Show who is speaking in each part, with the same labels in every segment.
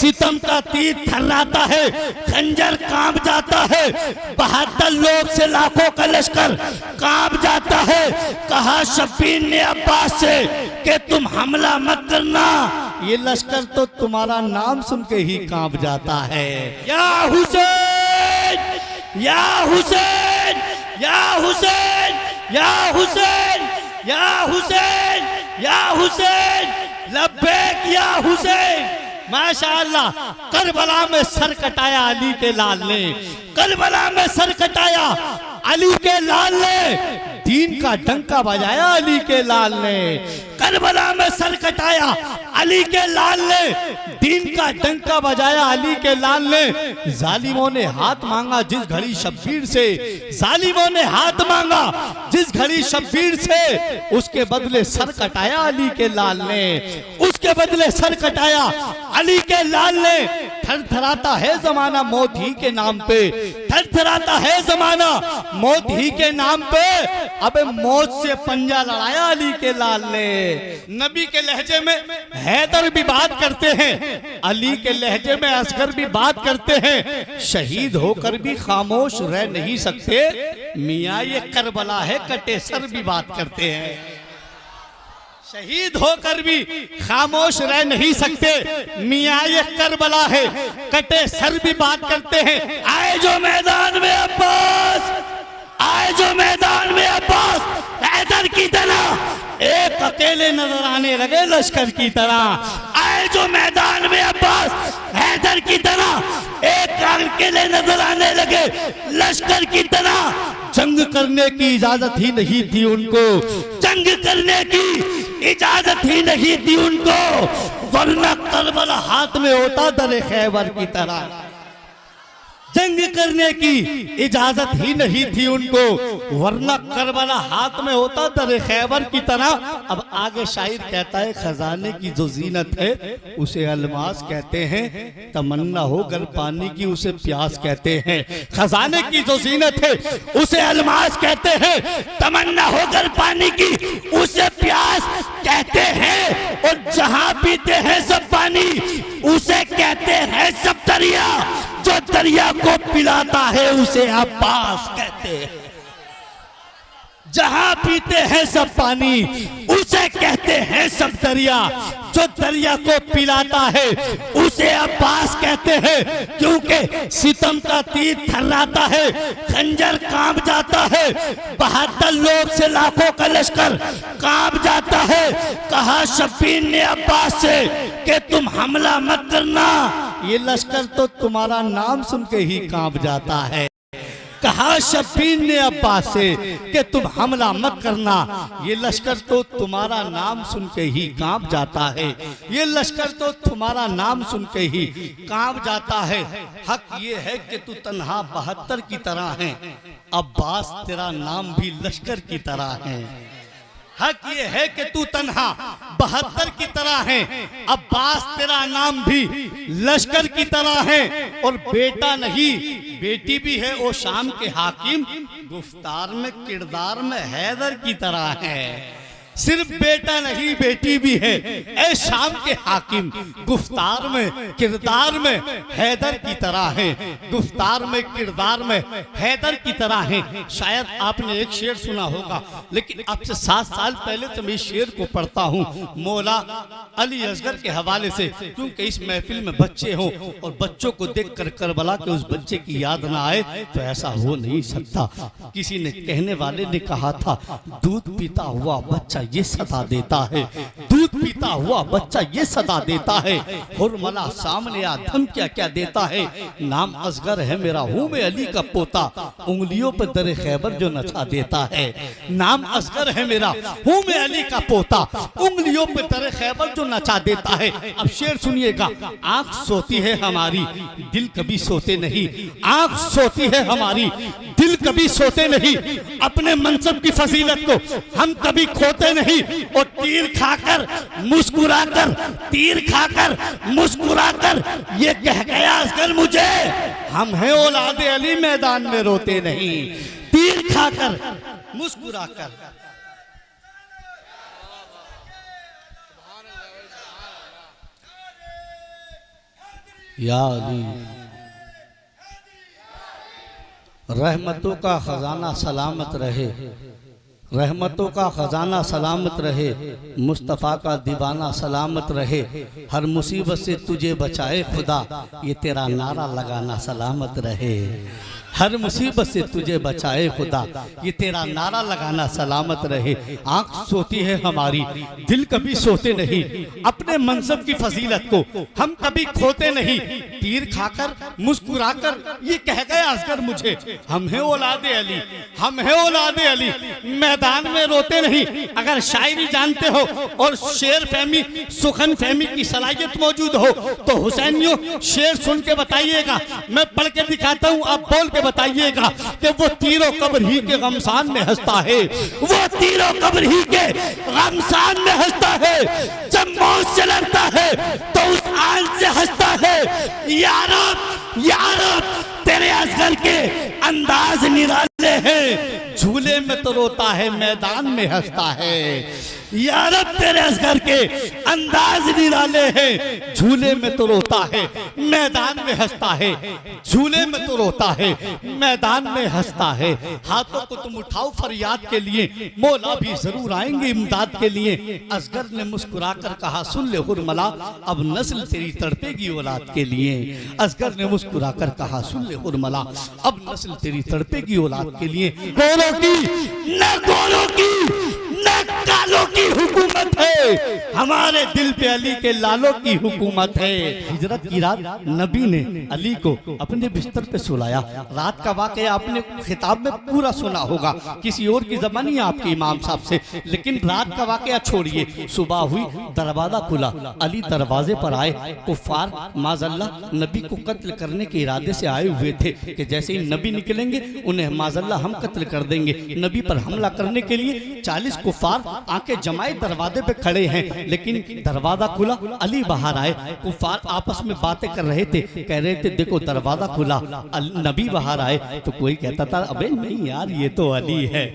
Speaker 1: सितम का तीर थर्राता है, खंजर कांप जाता है, 72 लोग से लाखों का लश्कर कांप जाता है। कहा शब्बीर ने अब्बास से कि तुम हमला मत करना, ये लश्कर तो तुम्हारा नाम सुन के ही कांप जाता है। या हुसैन, या हुसैन, या हुसैन, या हुसैन, या हुसैन, या हुसैन, लब्बैक या हुसैन। माशाअल्लाह, करबला में सर कटाया अली के लाल ने, करबला में सर कटाया अली के लाल ने, दीन का डंका बजाया अली के लाल ने। करबला में सर कटाया अली के लाल ने, दीन का डंका बजाया अली के लाल ने। जालिमों ने हाथ मांगा जिस घड़ी शब्बीर से, जालिमों ने हाथ मांगा जिस घड़ी शब्बीर से, उसके बदले सर कटाया अली के लाल ने, उसके बदले सर कटाया अली के लाल ने। थरथराता है जमाना मौत ही के नाम पे, थरथराता है जमाना मौत ही के नाम पे। अबे मौत से पंजा लड़ाया अली के लाल ने। नबी के लहजे में हैदर भी बात करते हैं, अली के लहजे में असगर भी बात करते हैं। शहीद होकर भी खामोश रह नहीं सकते, मियाँ ये करबला है कटे सर भी बात करते हैं। शहीद होकर भी खामोश रह नहीं सकते, मियाँ ये करबला है कटे सर भी बात करते हैं। आए जो मैदान में अब्बास, आए जो मैदान में अब्बास, हैदर की तरह एक अकेले नजर आने लगे लश्कर की तरह। आए जो मैदान में अब्बास, हैदर की तरह एक अकेले नजर आने लगे लश्कर की तरह। जंग करने की इजाजत ही नहीं थी उनको, जंग करने की इजाजत ही नहीं थी उनको, वरना करबला हाथ में होता दरे खैबर की तरह। जंग करने की इजाजत ही नहीं थी उनको, वरना करबला हाथ में होता दरे खैबर की तरह। अब आगे शायर कहता है, खजाने की जो जीनत है उसे अलमास कहते हैं, तमन्ना हो गर पानी की उसे प्यास कहते हैं। खजाने की जो जीनत है उसे अलमास कहते हैं, तमन्ना हो गर पानी की उसे प्यास कहते हैं। और जहां पीते हैं सब पानी उसे कहते हैं सब दरिया, जो दरिया को पिलाता है उसे अब्बास कहते हैं। जहां पीते हैं सब पानी उसे कहते हैं सब दरिया, जो दरिया को पिलाता है उसे अब्बास कहते हैं। क्योंकि सितम का तीर थर्राता है, खंजर कांप जाता है, 72 लोग से लाखों का लश्कर कांप जाता है। कहा शब्बीर ने अब्बास से कि तुम हमला मत करना, ये लश्कर तो तुम्हारा नाम सुन के ही कांप जाता है। कहा शब्बीर ने अब्बास से कि तुम हमला मत करना, ये लश्कर तो तुम्हारा नाम सुन के ही कांप जाता है, ये लश्कर तो तुम्हारा नाम सुन के ही कांप जाता है। हक ये है कि तू तन्हा 72 की तरह है, अब्बास तेरा नाम भी लश्कर की तरह है। हक ये है कि तू तन्हा 72 की तरह है, अब्बास तेरा नाम भी लश्कर की तरह है। और बेटा नहीं बेटी भी है ओ शाम के हाकिम, गुफ्तार में किरदार में हैदर की तरह है। सिर्फ बेटा नहीं बेटी भी है ए शाम के हाकिम, गुफ्तार में किरदार में हैदर की तरह है, गुफ्तार में किरदार में हैदर की तरह है। शायद आपने एक शेर सुना होगा, लेकिन अब से 7 साल पहले से मैं इस शेर को पढ़ता हूँ मौला अली असगर के हवाले से, क्योंकि इस महफिल में बच्चे हों और बच्चों को देख कर करबला के उस बच्चे की याद ना आए तो ऐसा हो नहीं सकता। किसी ने कहने वाले ने कहा था, दूध पीता हुआ बच्चा ये सदा देता है, दूध पीता हुआ बच्चा ये सदा देता है। हुरमला सामने आ धमकियां क्या देता है, नाम असगर है मेरा हूँ मैं अली का पोता, उंगलियों पर दरे खैबर जो नचा देता है। नाम असगर है मेरा हूँ मैं अली का पोता, उंगलियों पर दरे खैबर जो नचा देता है। अब शेर सुनिएगा, आंख सोती है हमारी दिल कभी सोते नहीं, आंख सोती है हमारी दिल कभी सोते नहीं, अपने मनसब की फजीलत को हम कभी खोते नहीं। और तीर खाकर मुस्कुराकर, तीर खाकर मुस्कुराकर ये कह गया असगर मुझे, हम हैं औलादे अली मैदान में रोते नहीं। तीर खाकर मुस्कुराकर या अली। रहमतों का खजाना सलामत रहे, रहमतों का खजाना सलामत रहे, मुस्तफ़ा का दीवाना सलामत रहे, हर मुसीबत से तुझे बचाए खुदा, ये तेरा नारा लगाना सलामत रहे। हर मुसीबत से तुझे बचाए खुदा, ये तेरा नारा लगाना सलामत रहे। आंख सोती है हमारी, दिल कभी सोते नहीं, अपने मनसब की फजीलत को हम कभी खोते नहीं। तीर खाकर मुस्कुराकर ये कह गए असगर मुझे, हम हैं औलादे अली, हम हैं औलादे अली, मैदान में रोते नहीं। अगर शायरी जानते हो और शेर फहमी सुखन फहमी की सलाहियत मौजूद हो तो हुसैनियों शेर सुन के बताइएगा, मैं पढ़ के दिखाता हूँ, आप बोल के बताइएगा कि वो तीरों कब्र ही के गमसान में हंसता है, वो तीरों कब्र ही के गमसान में हंसता है। जब मौत से लड़ता है तो उस आन से हंसता है। यारो यारो तेरे असगर के अंदाज निराले हैं, झूले में तो रोता है मैदान में हंसता है। या रब तेरे असगर के अंदाज निराले हैं, झूले में तो रोता है मैदान में हंसता है, झूले में तो रोता है मैदान में हंसता है। हाथों को तुम उठाओ फरियाद के लिए, मौला भी जरूर आएंगे इमदाद के लिए। असगर ने मुस्कुराकर कहा सुन ले हुरमला, अब नस्ल तेरी तड़पेगी औलाद के लिए। असगर ने मुस्कुराकर कहा सुन ले हुरमला, अब नस्ल तेरी तड़पेगी औलाद के लिए। गोरों की न गोरों की न कालों की हुकूमत है, हमारे दिल पे अली के लालों की हुकूमत है। हिजरत की रात नबी ने अली को अपने बिस्तर पे सुलाया। रात का वाकया आपने खिताब में पूरा सुना होगा, किसी और की ज़बानी आपके इमाम साहब से, लेकिन रात का वाकया छोड़िए। सुबह हुई, दरवाजा खुला, अली दरवाजे पर आए। कुफ्फार माज़ल्ला नबी को कत्ल करने के इरादे से आए हुए थे कि जैसे ही नबी निकलेंगे उन्हें माज़ल्ला हम कत्ल कर देंगे। नबी पर हमला करने के लिए 40 कुफ्फार आंखें जमाए दरवाजे पे खड़े हैं, लेकिन दरवाजा खुला, अली बाहर आए। कुफ्फार आपस में बातें कर रहे थे, कह रहे थे देखो दरवाजा खुला, नबी बाहर आए। तो कोई कहता था अबे नहीं यार ये तो अली है,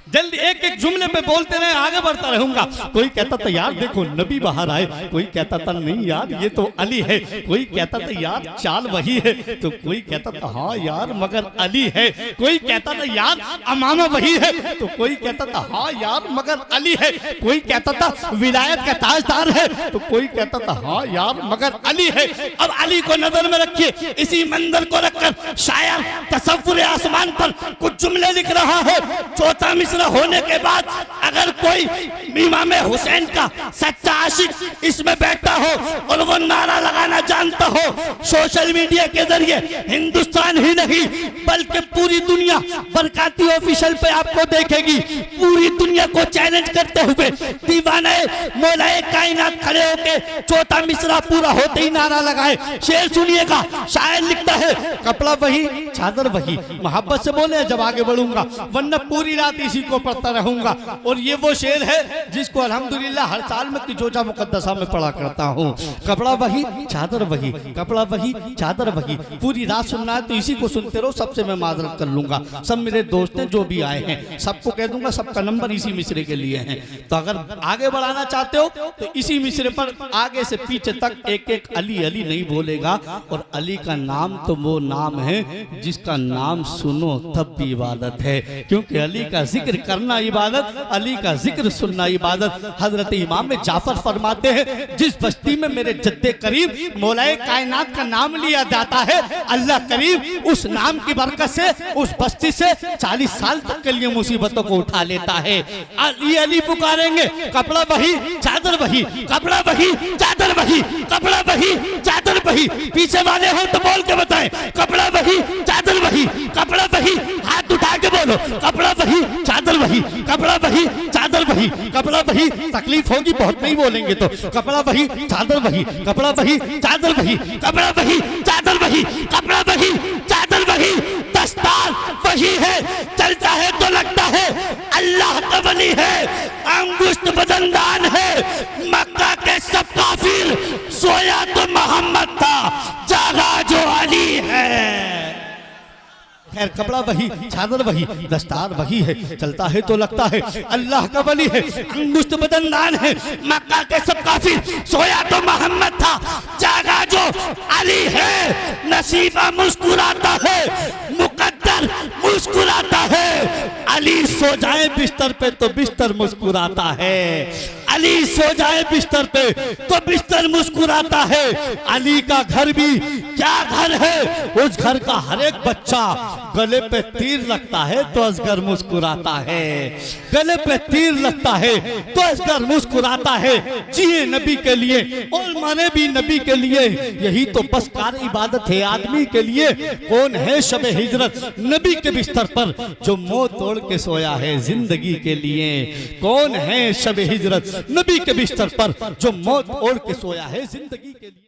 Speaker 1: जल्दी एक एक जुमले पे बोलते रहे, आगे बढ़ता रहूंगा। कोई कहता था यार देखो नबी बाहर आए, कोई कहता था नहीं यार ये तो अली है, कोई कहता था यार चाल वही है, तो कोई कहता था हाँ यार मगर अली है, कोई कहता था यार अमामा वही है, तो कोई कहता था हाँ यार मगर अली है, कोई कहता था विलायत का ताजदार है, तो कोई कहता था हाँ यार मगर अली है। अब अली को नजर में रखिए, इसी मंजर को रखकर शायर तसव्वुर आसमान पर कुछ जुमले लिख रहा है। चौथा मिसरा होने के बाद अगर कोई इमाम हुसैन का सच्चा आशिक इसमें बैठा हो और वो नारा लगाना जानता हो, सोशल मीडिया के जरिए हिंदुस्तान ही नहीं बल्कि पूरी दुनिया बरकाती ऑफिशियल पे आपको देखेगी। पूरी दुनिया को चैलेंज करते हुए दीवाने मौलाए कायनात खड़े होके चौथा मिसरा पूरा होते ही नारा लगाए। शेर सुनिएगा, शायर लिखता है कपड़ा वही चादर वही, मोहब्बत से बोले जब आगे बढ़ूंगा वरना पूरी रात इसी को पढ़ता रहूंगा। और ये वो शेर है जिसको अल्हम्दुलिल्लाह हर साल में तिजोजा मुकद्दसा में पढ़ा करता हूँ। कपड़ा वही चादर वही, कपड़ा वही चादर वही, पूरी रात सुनना है तो इसी को सुनते रहो, सबसे मैं माजरत कर लूंगा। सब मेरे दोस्त हैं जो भी आए हैं सबको कह दूंगा, सबका नंबर इसी मिसरे के लिए है। तो अगर आगे बढ़ाना चाहते हो तो इसी मिसरे पर आगे से पीछे तक एक एक अली अली नहीं बोलेगा। और अली का नाम तो वो नाम है जिसका नाम सुनो तब भी इबादत है, क्योंकि अली का जिक्र करना इबादत, अली का जिक्र सुनना इबादत। हजरत इमाम जाफर फरमाते हैं जिस बस्ती में मेरे जद्दे करीब मौलाए कायनात का नाम लिया जाता है, अल्लाह करीब उस नाम की बरकत से उस बस्ती से 40 साल तक के लिए मुसीबतों को उठा लेता है। अली अली पुकारेंगे, कपड़ा वही चादर वही, कपड़ा वही चादर वही, कपड़ा वही चादर वही। पीछे वाले हो तो बोल के बताएं कपड़ा वही चादर वही, कपड़ा वही, हाथ उठा के बोलो कपड़ा वही चादर वही, कपड़ा वही चादर वही, कपड़ा वही। तकलीफ होगी बहुत, नहीं बोलेंगे तो कपड़ा वही चादर वही, कपड़ा वही चादर वही, कपड़ा वही चादर वही, कपड़ा वही चादर वही। दस्तार वही है, चलता है तो लगता है अल्लाह का वली है, अंगुष्ठ बदनदान है। मक्का के सब काफिर सोया तो मोहम्मद था, जागा जो अली है। खैर कपड़ा वही, चादर वही, दस्तार वही है, चलता है तो लगता है अल्लाह का वली है, अंगुष्ठ बदनदान है। मक्का के सब काफिर, सोया तो मोहम्मद था, जागा जो अली है। नसीबा मुस्कुराता है, मुकद्दर मुस्कुराता है। अली सो जाए बिस्तर पे तो बिस्तर मुस्कुराता है, अली सो जाए बिस्तर पे तो बिस्तर मुस्कुराता है। अली का घर भी क्या घर है, उस घर का हर एक बच्चा गले पे तीर लगता है तो असगर मुस्कुराता है, गले पे तीर लगता है तो असगर मुस्कुराता है। जिए नबी के लिए और मरे भी नबी के लिए, यही तो बस कार इबादत है आदमी के लिए। कौन है शब हिजरत नबी के बिस्तर पर जो मुंह तोड़ के सोया है जिंदगी के लिए? कौन है शब हिजरत नबी के बिस्तर पर जो मौत ओढ़ के सोया है जिंदगी के लिए?